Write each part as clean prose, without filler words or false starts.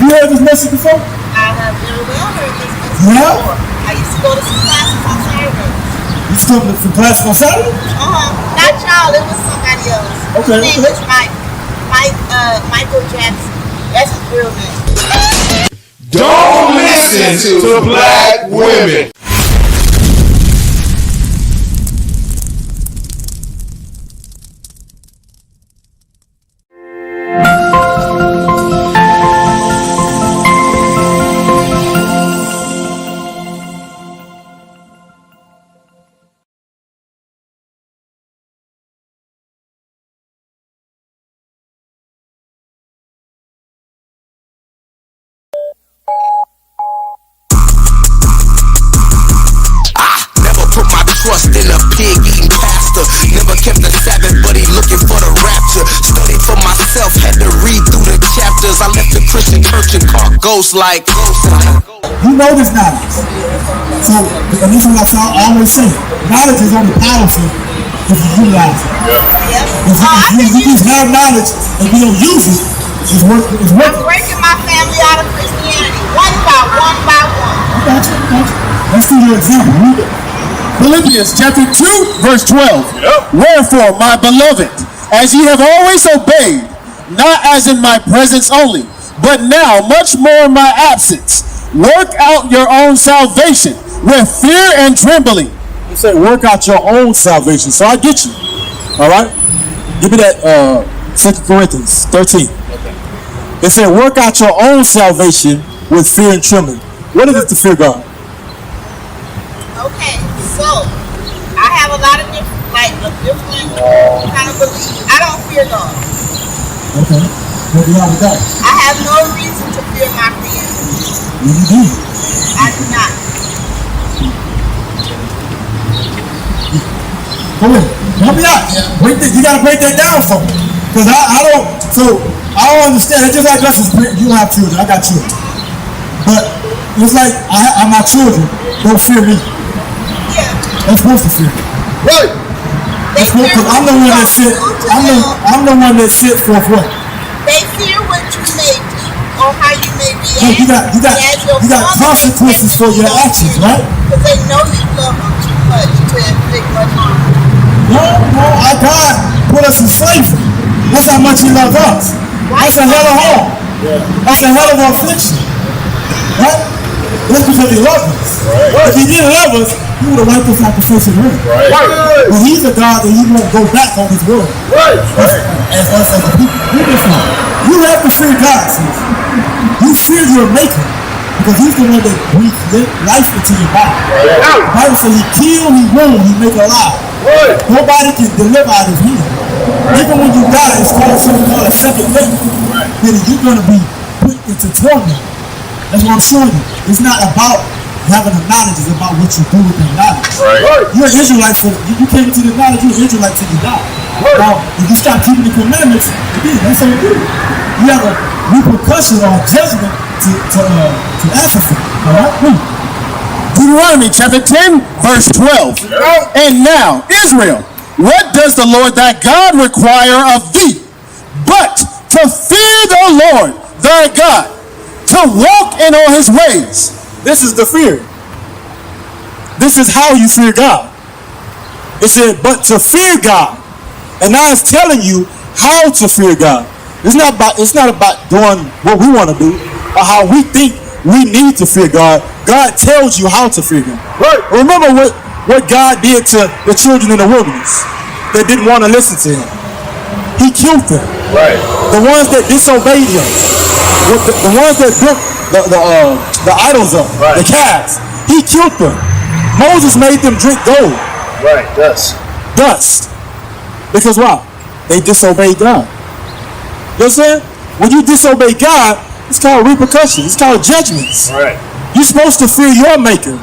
you heard this message before? I have very well heard this message before. I used to go to some classes on Saturdays. You used to go to some classes on Saturday? Not y'all, it was somebody else. Okay. His name is Michael Jackson. That's his real name. Don't listen to black women. Trust in a pig eating pastor. Never kept the Sabbath, but he looking for the rapture. Studied for myself, had to read through the chapters. I left the Christian church and caught ghosts like. You know this knowledge. So, and this is what I always say. Knowledge is only powerful if you utilize it. If you just have knowledge and you don't use it, it's working. I'm breaking my family out of Christianity one by one. I got you. Let's see your example. Read it. Philippians chapter 2, verse 12. Wherefore, my beloved, as ye have always obeyed, not as in my presence only, but now much more in my absence, work out your own salvation with fear and trembling. You said work out your own salvation. So I get you. All right? Give me that 2 Corinthians 13. It said work out your own salvation with fear and trembling. What is it to fear God? Okay, so I have a lot of different kind of beliefs. I don't fear God. Okay. What do you have with that? I have no reason to fear my Creator. You do. I do not. Go ahead. Help me out. You gotta break that down for me. Because I don't understand. It's just like us as parents. You don't have children. I got children. But it's like my children don't fear me. I'm supposed to fear. Right. Because I'm the one that sit. I'm the one that sits for what? They fear what you may do or how you may react. You got consequences for your actions, right? Because they know you love them too much to inflict much harm. No, our God put us in slavery. That's how much He loves us. That's a hell of harm. That's a hell of affliction, right? That's because He loves us. Right. If He didn't love us, He would have wiped us off the face of the earth. Right. But He's a God that He won't go back on His word. Right. As us as a people. You have to fear God, sis. You fear your Maker because He's the one that breathes life into your body. Right. The Bible says He kill, He wound, He make alive. Right. Nobody can deliver out of Him. Right. Even when you die, it's called something called a second death. Right. Then you're going to be put into torment. That's what I'm showing you. It's not about having the knowledge, it's about what you do with the knowledge. Right. You're an Israelite, so you came into the knowledge, you're an Israelite till you die. Right. Now, if you stop keeping the commandments, again, that's on you. You have a repercussion or judgment to answer for. All right? Deuteronomy chapter 10, verse 12. And now, Israel, what does the Lord thy God require of thee? But to fear the Lord thy God, to walk in all His ways. This is the fear. This is how you fear God. It said, but to fear God. And now it's telling you how to fear God. It's not about doing what we want to do or how we think we need to fear God. God tells you how to fear Him. Right. Remember what God did to the children in the wilderness that didn't want to listen to Him. He killed them. Right. The ones that disobeyed Him. The ones that built the idols up, right. The calves. He killed them. Moses made them drink gold. Right, dust. Because why? They disobeyed God. You understand? When you disobey God, it's called repercussions. It's called judgments. Right. You're supposed to fear your Maker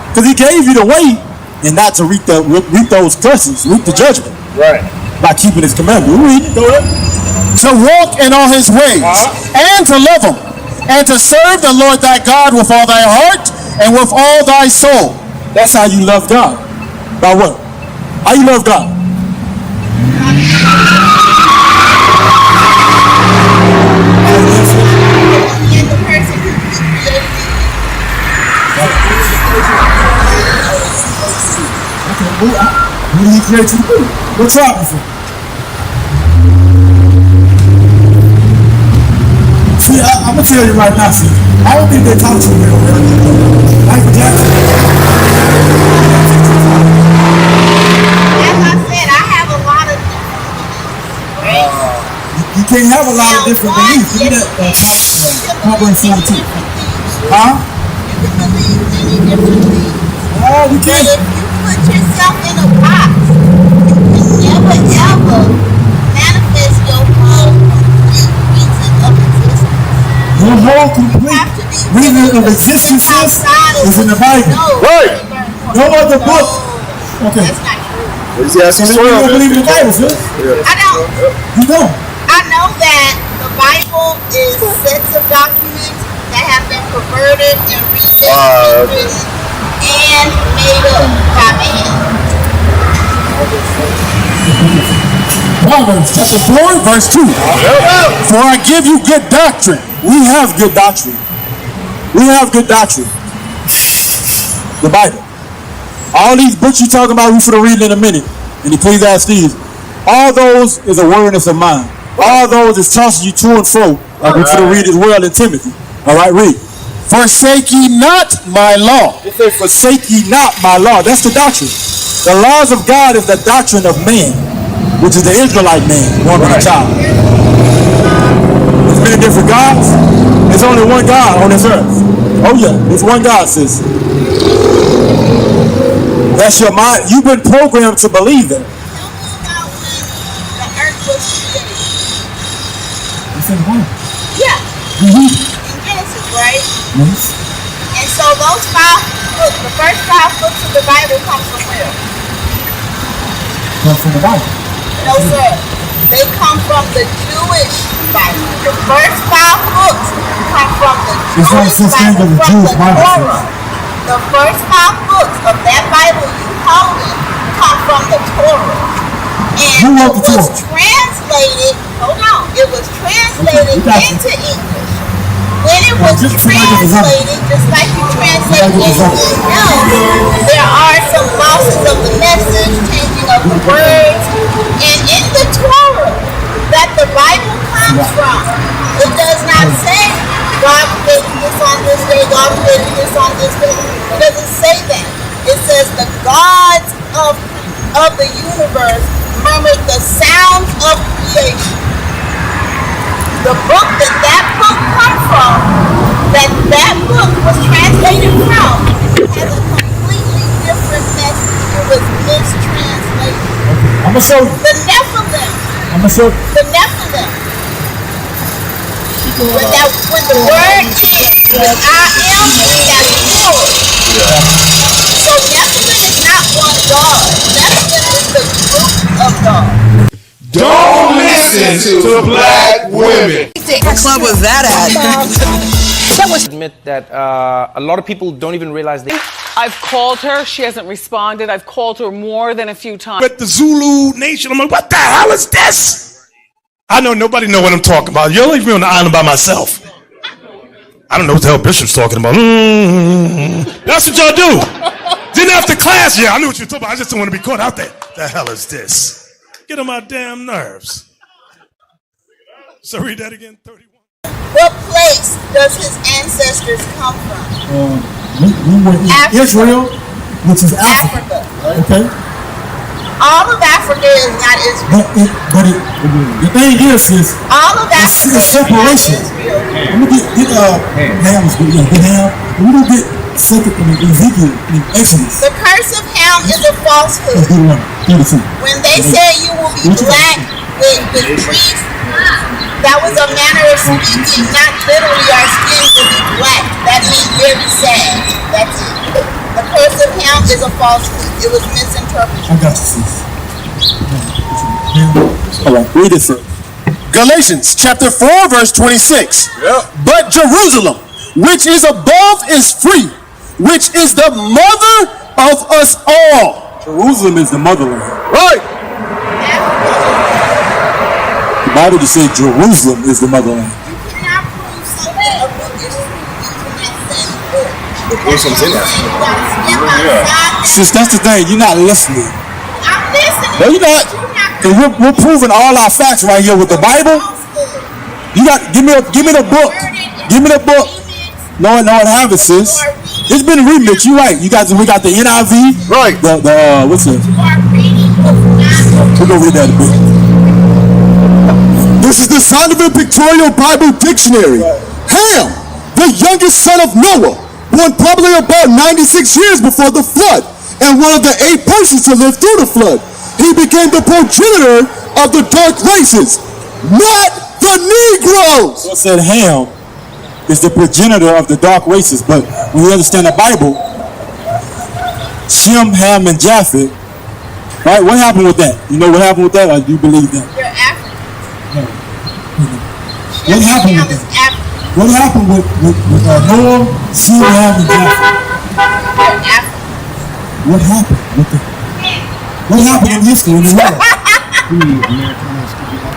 because He gave you the way and not to reap those curses, reap the judgment. Right. By keeping His commandments. Read it. Go ahead. To walk in all His ways, and to love Him, and to serve the Lord thy God with all thy heart and with all thy soul. That's how you love God. By what? How you love God? Who did he create you to be? What tribe you from? See, I'm gonna tell you right now, see, I don't think they talk to you real well. Michael Jackson. As I said, I have a lot of You can't have a lot of different beliefs. Give me that Proverbs 14. Huh? You can believe many different things. Oh, you But can't. if you put yourself in a box, you can never ever manifest your whole complete reason of existence. Your whole complete You have to be reason of willing to existence step outside of is in the what you Bible. know. Right. No other book. Okay. That's not true. Yeah, So then you don't believe in the Bible, sis? I don't. You don't. I know that the Bible is sets of documents that have been perverted and rewritten and made up by man. Proverbs chapter 4, verse 2. For I give you good doctrine. We have good doctrine. We have good doctrine. The Bible. All these books you talking about, we finna read in a minute. In Ecclesiastes. All those is awareness of mind. All those is tossing you to and fro. Like we finna read as well in Timothy. Alright, read. Forsake ye not my law. It says, forsake ye not my law. That's the doctrine. The laws of God is the doctrine of man, which is the Israelite man, born of a child. There's many different gods. There's only one God on this earth. Oh yeah, there's one God, sis. That's your mind. You've been programmed to believe that. Tell me about when the earth was created. It's in the Bible. Yeah, in Genesis, right? Yes. And so those 5 books, the first 5 books of the Bible come from where? Comes from the Bible. No, sir. They come from the Jewish Bible. The first 5 books come from the It's not Jewish such thing Bible, as a from Jewish the Bible. Torah. The first 5 books of that Bible you holding come from the Torah. Who And wrote it the was Torah? translated, hold on, it was translated we got you. into English. When it was just like the example. translated, just like you translate Like the example. anything else, there are some losses of the message, changing of the words, and in the Torah that the Bible comes from, it does not say God created this on this day, God created this on this day. It doesn't say that. It says the gods of the universe murmured the sounds of creation. The book that book comes from, that book was translated from, has a completely different message. It was mistranslated. I'm gonna show you. The Nephilim, I'm gonna show you. the Nephilim. When the word is with I am, that's Lord. So Nephilim is not one God. Nephilim is the group of God. Don't listen to black women. What club was that at? Admit that a lot of people don't even realize they. I've called her. She hasn't responded. I've called her more than a few times. With the Zulu nation, I'm like, what the hell is this? I know nobody know what I'm talking about. You'll leave me on the island by myself. I don't know what the hell Bishop's talking about. That's what y'all do. Then after class, yeah, I knew what you were talking about. I just don't want to be caught out there. The hell is this? Get on my damn nerves. So read that again, 31. What place does his ancestors come from? We were in Africa. Israel, which is Africa. Africa. Okay? All of Africa is not Israel. The thing is All of it's Africa is not separation. Israel. Let me get Ham is good. Yeah, get Ham. We don't get second in Ezekiel in Exodus. The curse of Ham is a falsehood. Let's do one. 32. When they said you will be black with grief, that was a manner of speaking, not literally our skin will be black. That means very sad. That's it. The curse of Ham is a falsehood. It was misinterpreted. I got you, sis. All right, read it, sir. Galatians chapter 4, verse 26. But Jerusalem, which is above, is free, which is the mother of us all. Jerusalem is the motherland. Right. The Bible just said Jerusalem is the motherland. You cannot prove something a book is true. You cannot say the book. Jerusalem's in there. You gotta step outside. Sis, that's the thing. You're not listening. No, you're not. We're proving all our facts right here with the Bible. You got give me the book. Give me the book. No, it haven't, sis. It's been remixed. You're right. We got the NIV. Right. The what's it? We're gonna read that a bit. This is the Zondervan Pictorial Bible Dictionary. Ham, the youngest son of Noah, born probably about 96 years before the flood, and one of the 8 persons to live through the flood. He became the progenitor of the dark races, not the Negroes. So it said Ham is the progenitor of the dark races, but when you understand the Bible, Shem, Ham, and Japheth, right? What happened with that? You know what happened with that, or do you believe that? You're African. No. What happened with that? What happened with Noah, Shem, Ham, and Japheth? You're African. What happened with the? What happened in history in the world?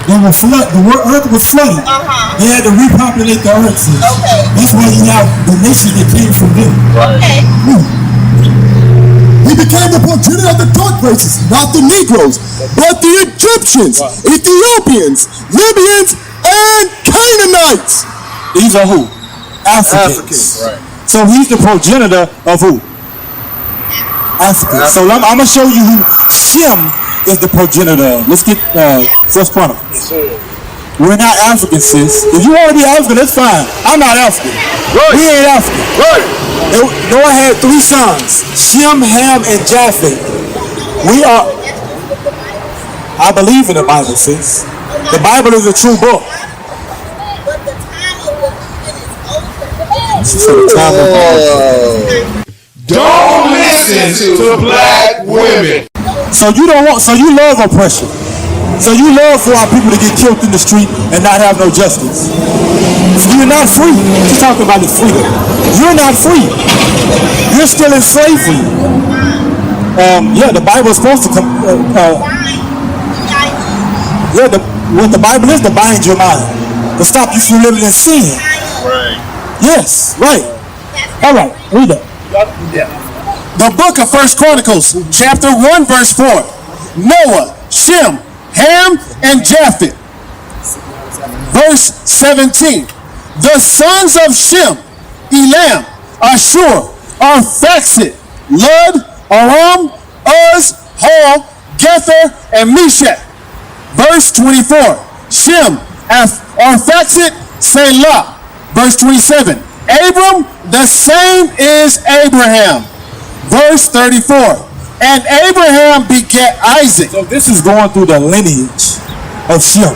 There were flood. The earth was flooded. They had to repopulate the earth. Okay. That's why you have the nations that came from them. Okay. He became the progenitor of the dark races, not the Negroes, but the Egyptians, Ethiopians, Libyans, and Canaanites. These are who? Africans. Right. So he's the progenitor of who? Africans. So I'm going to show you who Shem is the progenitor of. Let's get First Chronicles. We're not African, sis. If you want to be African, that's fine. I'm not African. Right. We ain't African. Right. Noah had 3 sons, Shem, Ham, and Japheth. We are. I believe in the Bible, sis. The Bible is a true book. But the time of the She said the time of Don't listen to black women. So you love oppression. So you love for our people to get killed in the street and not have no justice. So you're not free. She's talking about the freedom. You're not free. You're still in slavery. The Bible is supposed to come. What the Bible is to bind your mind, to stop you from living in sin. Right. Yes, right. All right, read that. The book of First Chronicles, chapter 1, verse 4. Noah, Shem, Ham, and Japheth. Verse 17. The sons of Shem, Elam, Ashur, Arphaxad, Lud, Aram, Uz, Hol, Gether, and Meshach. Verse 24. Shem, Arphaxad, Selah. Verse 27. Abram, the same is Abraham. Verse 34. And Abraham begat Isaac. So this is going through the lineage of Shem.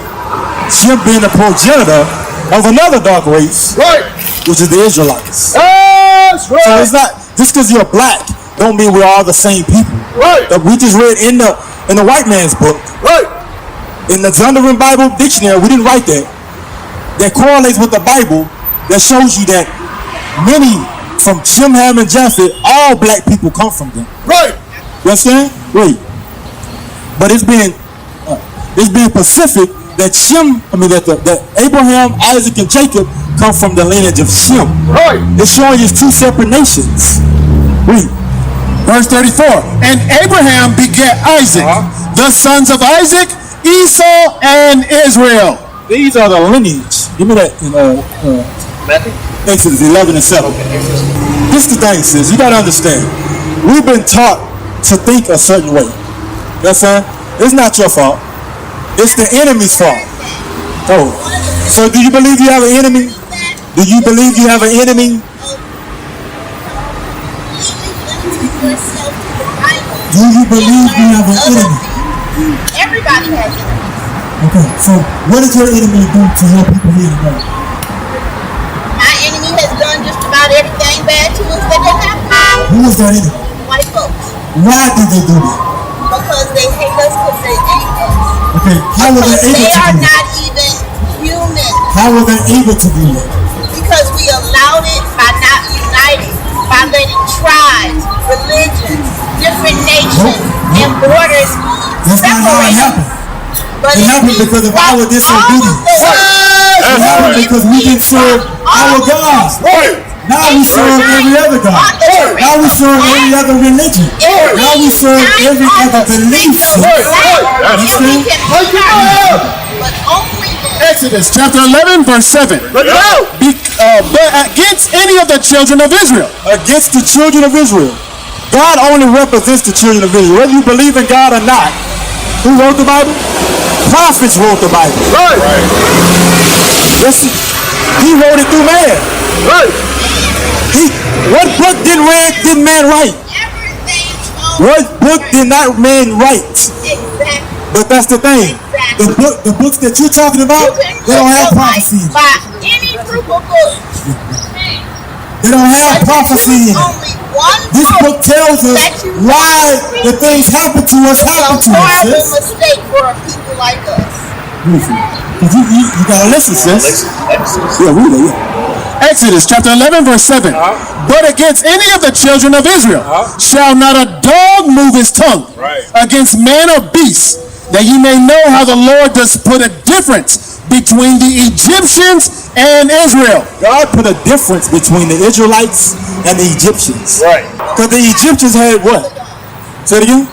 Shem being the progenitor of another dark race, Right. which is the Israelites. That's right. So it's not just because you're black don't mean we're all the same people. Right. We just read in the white man's book, Right. in the Zondervan Bible Dictionary. We didn't write that. That correlates with the Bible. That shows you that many from Shem, Ham, and Japheth, all black people come from them. Right. You understand? Wait. But it's being specific that that Abraham, Isaac, and Jacob come from the lineage of Shem. Right. It's showing you 2 separate nations. Read. Verse 34. And Abraham begat Isaac. The sons of Isaac, Esau, and Israel. These are the lineage. Give me that in Exodus 11 and 7. This is the thing, sis. You gotta understand. We've been taught to think a certain way. You understand? It's not your fault. It's the enemy's fault. Oh. So do you believe you have an enemy? Do you believe you have an enemy? Do you believe you have an enemy? Everybody has it. Okay, so what does your enemy do to your people here today? My enemy has done just about everything bad to us that they have to. Who is that enemy? White folks. Why did they do that? Because they hate us because they hate us. Okay, how were they able They to are do that? not even human. How were they able to do that? Because we allowed it by not uniting, by letting tribes, religions, different nations, and borders That's not how it separate. happened. But It happened because of our disobedience. It happened because we didn't serve our God. Right. Now we serve every other God. Now we serve every other religion. Now we serve every other belief. Exodus chapter 11, verse 7. But against any of the children of Israel. Against the children of Israel. God only represents the children of Israel. Whether you believe in God or not. Who wrote the Bible? Prophets wrote the Bible. Right. Listen, he wrote it through man. Right. What book did man write? What book did not man write? Exactly. But that's the thing. The books that you're talking about, they don't have prophecy. By any group of books. They don't have prophecy in it. This book tells us why the things happen to us happen to us. It's a horrible mistake for people like us. You gotta listen, sis. Yeah, really. Exodus chapter 11, verse 7. But against any of the children of Israel shall not a dog move his tongue against man or beast, that ye may know how the Lord does put a difference between the Egyptians and Israel. God put a difference between the Israelites and the Egyptians. Right. Because the Egyptians had what? Say it again?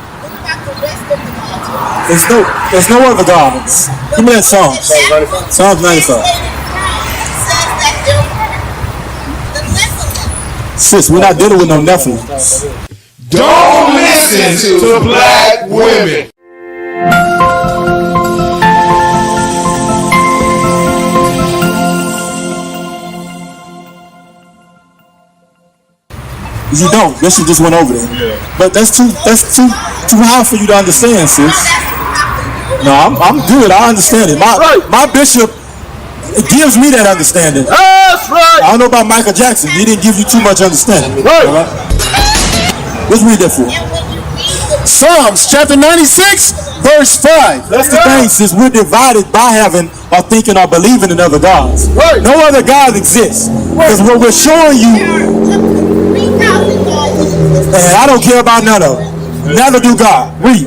There's no other gods. Give me that song. Psalms 95. Sis, we're not dealing with no nothing. Don't listen to black women. You don't. Bishop just went over there. Yeah. But that's too high for you to understand, sis. No, I'm good. I understand it. My bishop gives me that understanding. That's right. I don't know about Michael Jackson. He didn't give you too much understanding. Right. All right? Let's read that for you. Psalms chapter 96, verse 5. That's the thing, sis. We're divided by having or thinking or believing in other gods. Right. No other gods exist. Because what we're showing you, and I don't care about none of them. Neither do God. Read.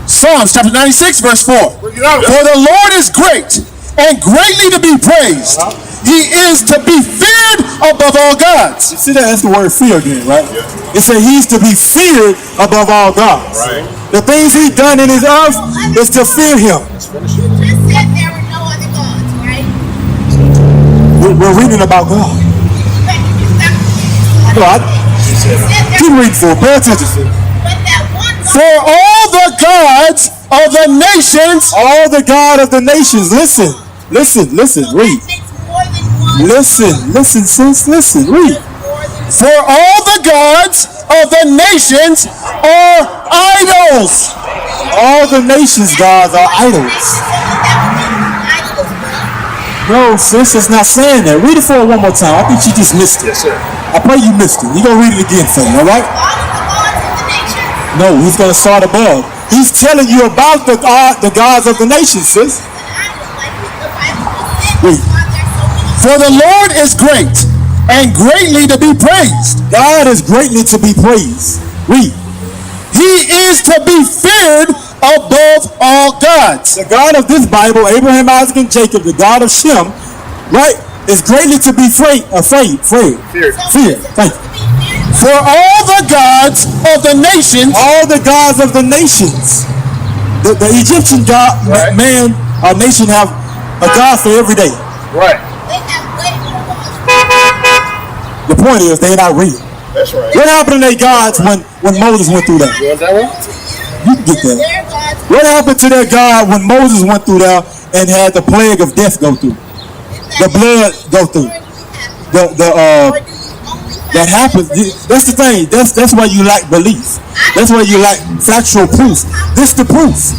Psalms chapter 96, verse 4. For the Lord is great and greatly to be praised. He is to be feared above all gods. You see that? That's the word fear again, right? It said he's to be feared above all gods. Right. The things he's done in his earth is to fear him. You just said there were no other gods, right? We're reading about God. Keep reading for it. Pay attention. For all the gods of the nations. All the God of the nations. Listen. Read. Listen, sis. Listen. Read. For all the gods of the nations are idols. All the nations' gods are idols. No, sis, it's not saying that. Read it for her one more time. I think she just missed it. Yes, sir. I pray you missed it. You're going to read it again for me, all right? No, he's going to start above. He's telling you about the gods of the nations, sis. Read. For the Lord is great and greatly to be praised. God is greatly to be praised. Read. He is to be feared above all gods. The God of this Bible, Abraham, Isaac, and Jacob, the God of Shem, right, is greatly to be feared. Thank you. For all the gods of the nations. All the gods of the nations. The Egyptian God, right. Man, our nation have a God for every day. Right. The point is, they're not real. That's right. What happened to their gods when Moses went through that? You want that one? You can get that. What happened to their God when Moses went through there and had the plague of death go through? The blood go through. That happens. That's the thing. That's why you lack belief. That's why you lack factual proof. This the proof.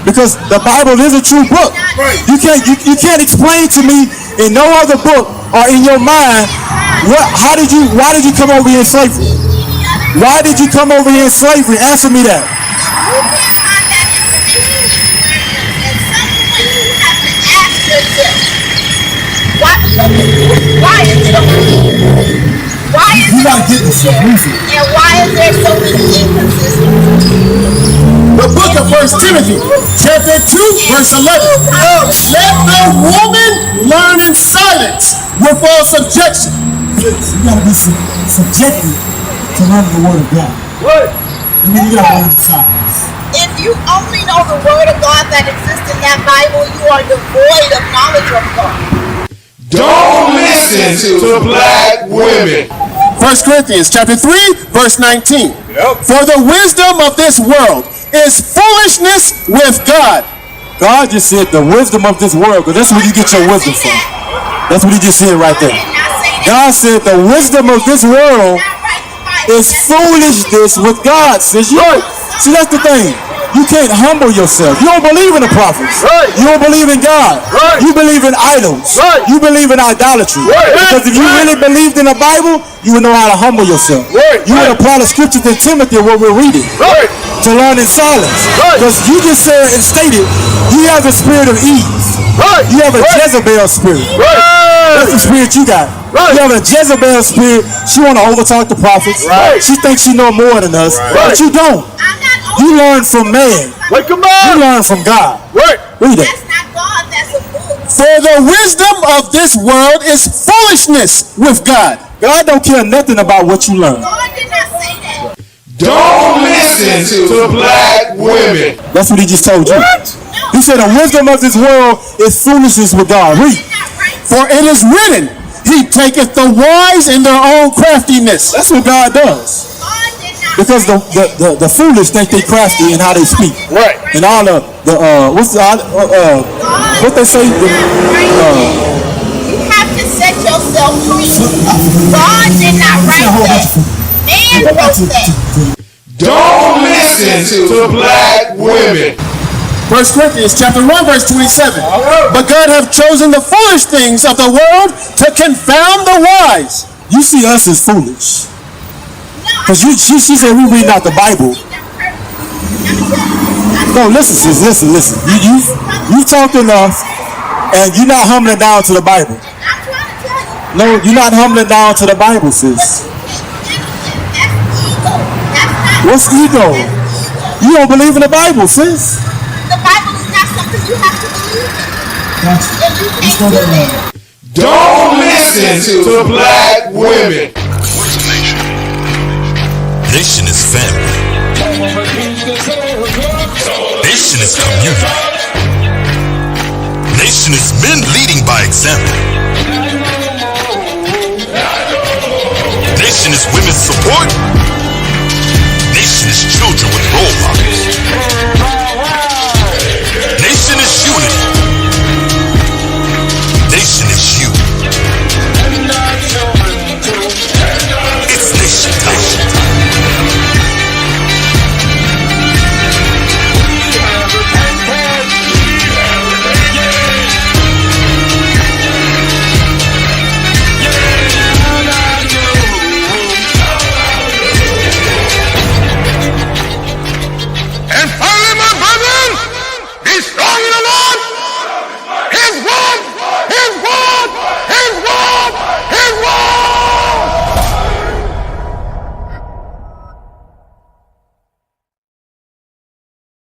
Because the Bible is a true book. You can't explain to me in no other book or in your mind why did you come over here in slavery? Why did you come over here in slavery? Answer me that. Why is it you gotta get this and why is there so many inconsistencies? The book of 1 Timothy, chapter 2, verse 11. Let no woman learn in silence, with all subjection. You gotta be subjected to learning the word of God. And then you gotta learn the science. If you only know the word of God that exists in that Bible, you are devoid of knowledge of God. Don't listen to black women. 1 Corinthians chapter 3, verse 19. For the wisdom of this world is foolishness with God. God just said the wisdom of this world, because that's where you get your wisdom from. That's what he just said right there. God said the wisdom of this world is foolishness with God. Says you. See, that's the thing. You can't humble yourself. You don't believe in the prophets. Right. You don't believe in God. Right. You believe in idols. Right. You believe in idolatry. Right. Because if you really believed in the Bible, you would know how to humble yourself. Right. You would apply the scriptures in Timothy, what we're reading, Right. to learn in silence. Right. Because you just said and stated, you have a spirit of ease. Right. You have a Right. Jezebel spirit. Right. That's the spirit you got. Right. You have a Jezebel spirit. She want to overtalk the prophets. Right. She thinks she know more than us, Right. but you don't. You learn from man. Wait, come You on. learn from God. Right. Read it. That's not God, that's a book. For the wisdom of this world is foolishness with God. God don't care nothing about what you learn. God did not say that. Don't listen to black women. That's what he just told you. What? He said the wisdom of this world is foolishness with God. Read. For it is written, he taketh the wise in their own craftiness. That's what God does. God did not. Because the foolish think they crafty in how they speak. Right. And all the what's the what they say? You have to set yourself free. God did not write that. Man wrote that. Don't listen to black women. 1 Corinthians chapter 1, verse 27. But God hath chosen the foolish things of the world to confound the wise. You see us as foolish. Because she said we read not the Bible. No, listen, sis, listen. You talked enough, and you're not humbling down to the Bible. No, you're not humbling down to the Bible, sis. What's ego? You don't believe in the Bible, sis. The Bible is not something you have to believe in. If you can't do that. Don't listen to black women. What's a nation? Nation is family. Nation is community. Nation is men leading by example.